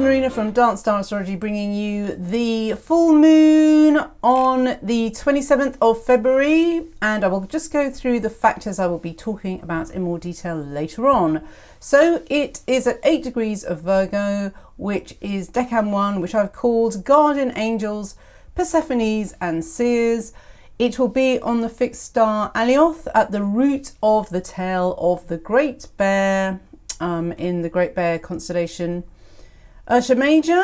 Marina from Darkstar Astrology, bringing you the full moon on the 27th of February, and I will just go through the factors I will be talking about in more detail later on. So it is at 8 degrees of Virgo, which is Decan 1, which I've called Guardian Angels, Persephones and Seers. It will be on the fixed star Alioth at the root of the tail of the Great Bear, in the Great Bear constellation Ursa Major.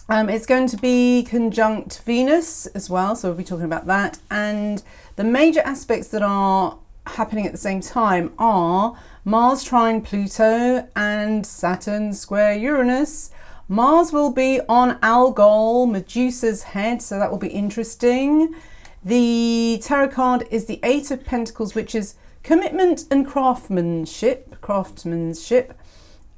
It's going to be conjunct Venus as well, so we'll be talking about that. And the major aspects that are happening at the same time are Mars trine Pluto and Saturn square Uranus. Mars will be on Algol, Medusa's head, so that will be interesting. The tarot card is the Eight of Pentacles, which is commitment and craftsmanship.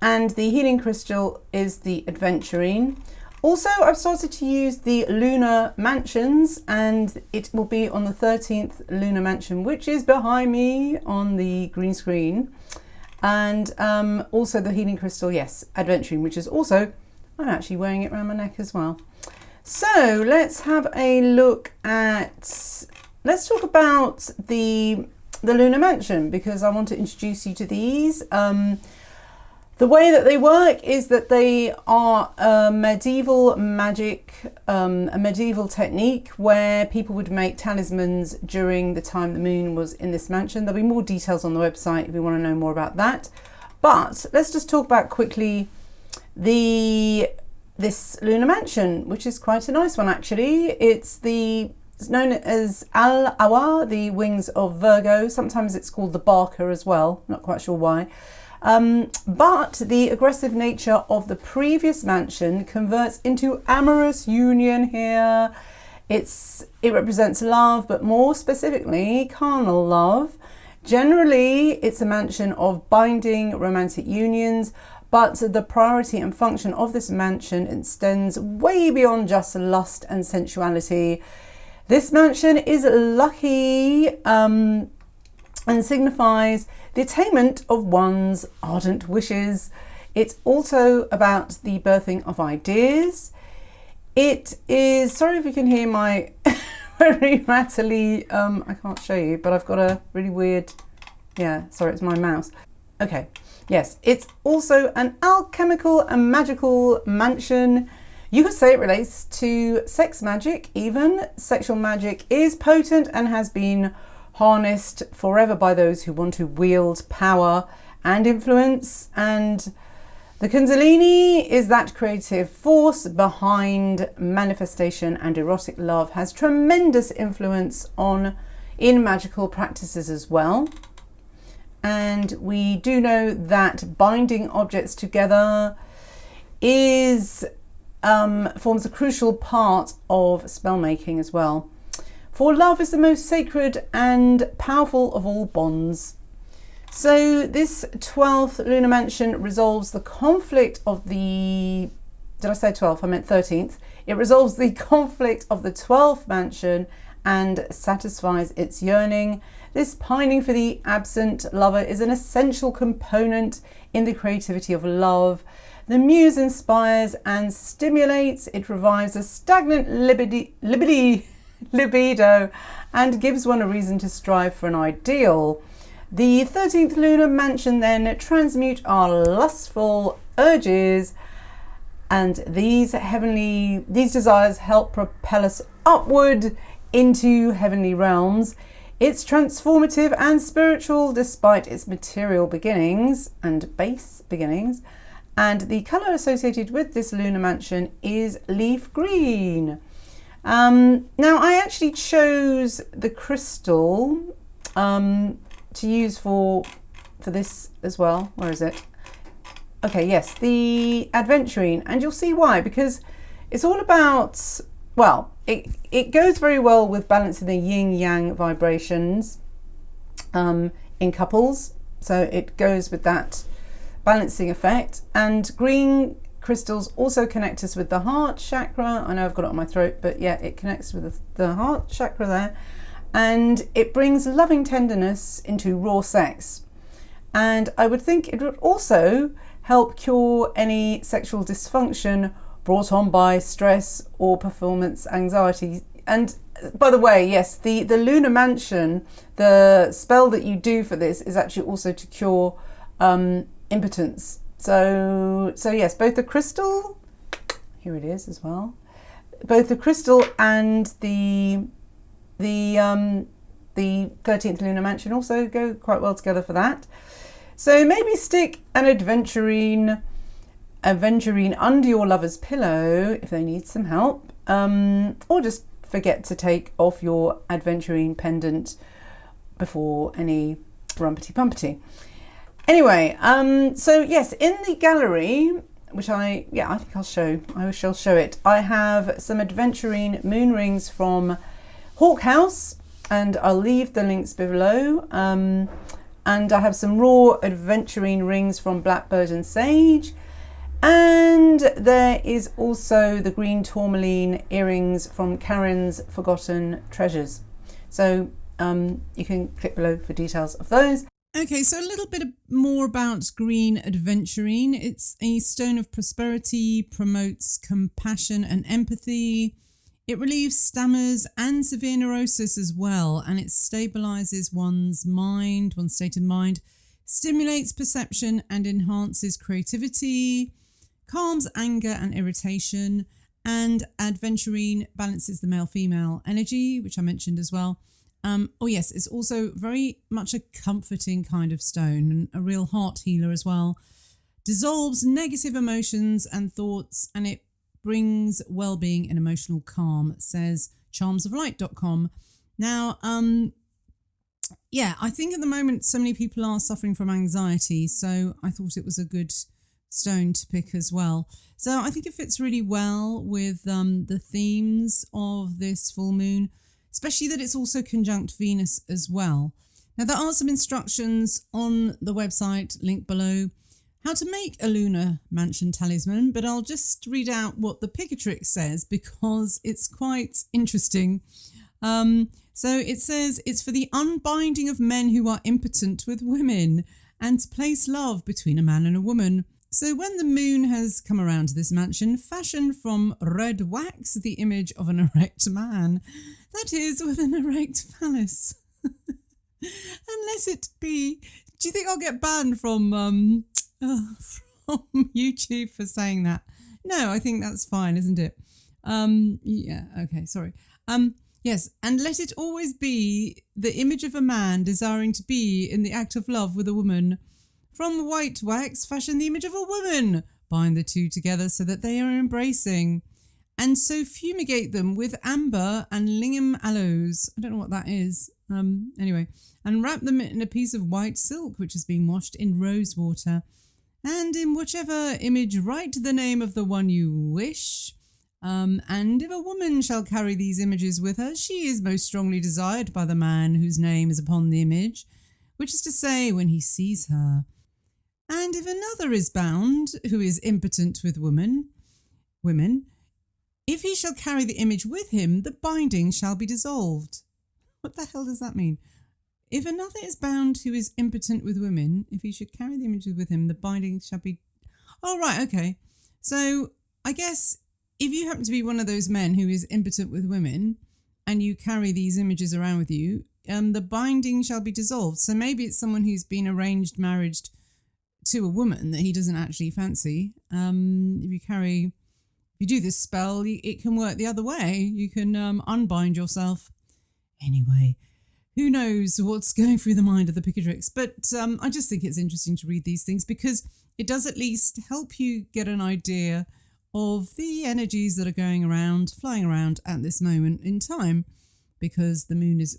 And the healing crystal is the aventurine. Also, I've started to use the lunar mansions, and it will be on the 13th lunar mansion, which is behind me on the green screen. And also the healing crystal, yes, aventurine, which is also, I'm actually wearing it around my neck as well. So let's have a look at, let's talk about the lunar mansion, because I want to introduce you to these. The way that they work is that they are a medieval magic, a medieval technique where people would make talismans during the time the moon was in this mansion. There'll be more details on the website if you want to know more about that. But let's just talk about quickly this lunar mansion, which is quite a nice one actually. It's known as Al-Awa, the wings of Virgo. Sometimes it's called the Barker as well, not quite sure why. But the aggressive nature of the previous mansion converts into amorous union here. It represents love, but more specifically carnal love. Generally, it's a mansion of binding romantic unions, but the priority and function of this mansion extends way beyond just lust and sensuality. This mansion is lucky and signifies the attainment of one's ardent wishes. It's also about the birthing of ideas. It is, sorry if you can hear my very rattly, I can't show you, but I've got a really weird, yeah, sorry, it's my mouse. Okay, yes, it's also an alchemical and magical mansion. You could say it relates to sex magic even. Sexual magic is potent and has been harnessed forever by those who want to wield power and influence. And the Kundalini is that creative force behind manifestation, and erotic love has tremendous influence in magical practices as well. And we do know that binding objects together forms a crucial part of spellmaking as well. For love is the most sacred and powerful of all bonds. So this 12th lunar mansion resolves the conflict of the, did I say 12th? I meant 13th. It resolves the conflict of the 12th mansion and satisfies its yearning. This pining for the absent lover is an essential component in the creativity of love. The muse inspires and stimulates. It revives a stagnant libido and gives one a reason to strive for an ideal. The 13th lunar mansion then transmute our lustful urges, and these desires help propel us upward into heavenly realms. It's transformative and spiritual despite its material beginnings and base beginnings. And the colour associated with this lunar mansion is leaf green. Now I actually chose the crystal to use for this as well. Where is it? Okay, yes, the aventurine, and you'll see why, because it's all about, well, it goes very well with balancing the yin-yang vibrations in couples, so it goes with that balancing effect. And green crystals also connect us with the heart chakra. I know I've got it on my throat, but yeah, it connects with the heart chakra there, and it brings loving tenderness into raw sex. And I would think it would also help cure any sexual dysfunction brought on by stress or performance anxiety. And by the way, yes, the lunar mansion, the spell that you do for this is actually also to cure impotence. So yes, both the crystal, here it is as well, both the crystal and the 13th lunar mansion also go quite well together for that. So maybe stick an aventurine under your lover's pillow if they need some help, or just forget to take off your aventurine pendant before any rumpety pumpety. Anyway, so yes, in the gallery, which I think I shall show it. I have some aventurine moon rings from Hawk House, and I'll leave the links below. And I have some raw aventurine rings from Blackbird and Sage. And there is also the green tourmaline earrings from Karen's Forgotten Treasures. So you can click below for details of those. Okay, so a little bit more about green aventurine. It's a stone of prosperity, promotes compassion and empathy. It relieves stammers and severe neurosis as well, and it stabilizes one's mind, one's state of mind, stimulates perception and enhances creativity, calms anger and irritation, and aventurine balances the male-female energy, which I mentioned as well. Oh yes, it's also very much a comforting kind of stone and a real heart healer as well. Dissolves negative emotions and thoughts, and it brings well-being and emotional calm, says charmsoflight.com. Now, I think at the moment so many people are suffering from anxiety, so I thought it was a good stone to pick as well. So I think it fits really well with the themes of this full moon, especially that it's also conjunct Venus as well. Now, there are some instructions on the website, linked below, how to make a lunar mansion talisman, but I'll just read out what the Picatrix says because it's quite interesting. So it says it's for the unbinding of men who are impotent with women and to place love between a man and a woman. So when the moon has come around to this mansion, fashion from red wax the image of an erect man, that is, with an erect phallus. Unless it be... Do you think I'll get banned from YouTube for saying that? No, I think that's fine, isn't it? Sorry. Yes, and let it always be the image of a man desiring to be in the act of love with a woman. From white wax, fashion the image of a woman. Bind the two together so that they are embracing. And so fumigate them with amber and lingam aloes. I don't know what that is. Anyway. And wrap them in a piece of white silk which has been washed in rose water. And in whichever image write the name of the one you wish. And if a woman shall carry these images with her, she is most strongly desired by the man whose name is upon the image, which is to say, when he sees her. And if another is bound, who is impotent with women, if he shall carry the image with him, the binding shall be dissolved. What the hell does that mean? If another is bound who is impotent with women, if he should carry the image with him, the binding shall be... Oh, right, okay. So I guess if you happen to be one of those men who is impotent with women and you carry these images around with you, the binding shall be dissolved. So maybe it's someone who's been arranged marriage to a woman that he doesn't actually fancy. If you do this spell, it can work the other way. You can unbind yourself. Anyway, who knows what's going through the mind of the Picatrix. But I just think it's interesting to read these things because it does at least help you get an idea of the energies that are flying around at this moment in time, because the moon is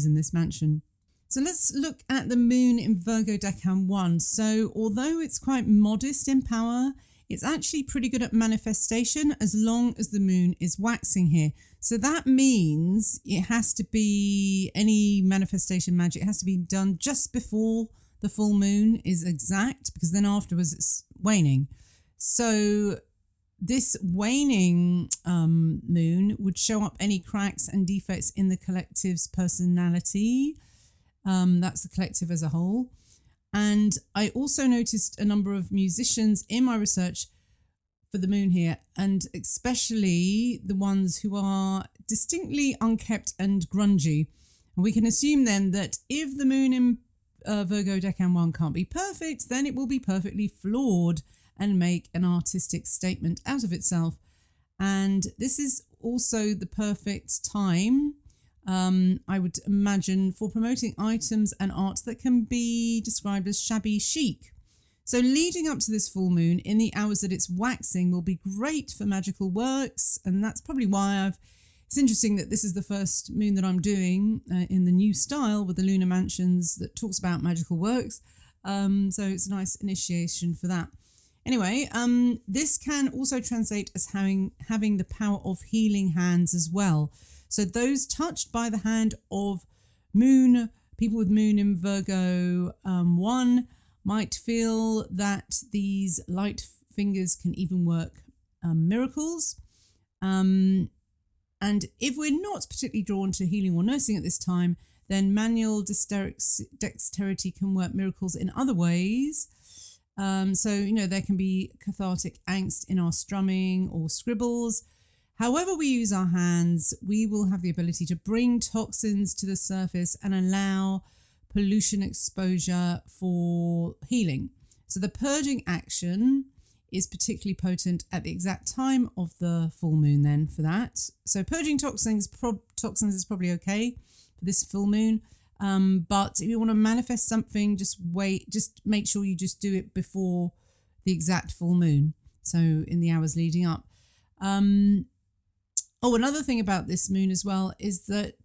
in this mansion. So let's look at the moon in Virgo Decan 1. So although it's quite modest in power, it's actually pretty good at manifestation as long as the moon is waxing here. So that means it has to be, any manifestation magic has to be done just before the full moon is exact, because then afterwards it's waning. So this waning moon would show up any cracks and defects in the collective's personality. That's the collective as a whole. And I also noticed a number of musicians in my research for the moon here, and especially the ones who are distinctly unkept and grungy. And we can assume then that if the moon in Virgo Decan 1 can't be perfect, then it will be perfectly flawed and make an artistic statement out of itself. And this is also the perfect time, I would imagine, for promoting items and art that can be described as shabby chic. So leading up to this full moon, in the hours that it's waxing, will be great for magical works. And that's probably why it's interesting that this is the first moon that I'm doing in the new style with the lunar mansions that talks about magical works. So it's a nice initiation for that. Anyway, this can also translate as having the power of healing hands as well. So those touched by the hand of moon, people with moon in Virgo 1, might feel that these light fingers can even work miracles. And if we're not particularly drawn to healing or nursing at this time, then manual dexterity can work miracles in other ways. So, there can be cathartic angst in our strumming or scribbles. However we use our hands, we will have the ability to bring toxins to the surface and allow pollution exposure for healing. So the purging action is particularly potent at the exact time of the full moon then for that. So purging toxins is probably okay for this full moon. But if you want to manifest something, just make sure you just do it before the exact full moon. So in the hours leading up. Another thing about this moon as well is that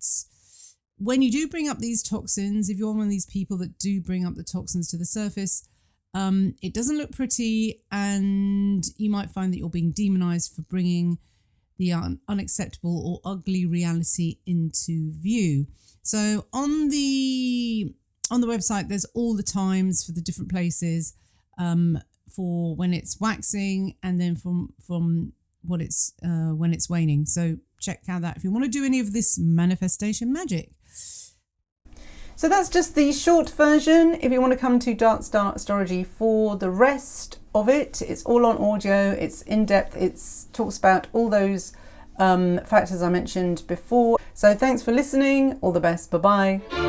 when you do bring up these toxins, if you're one of these people that do bring up the toxins to the surface, it doesn't look pretty, and you might find that you're being demonized for bringing the unacceptable or ugly reality into view. So on the website, there's all the times for the different places for when it's waxing, and then from what it's when it's waning. So check out that if you want to do any of this manifestation magic. So that's just the short version. If you want to come to Darkstar Astrology for the rest of it, it's all on audio, it's in depth, it talks about all those factors I mentioned before. So thanks for listening, all the best, bye bye.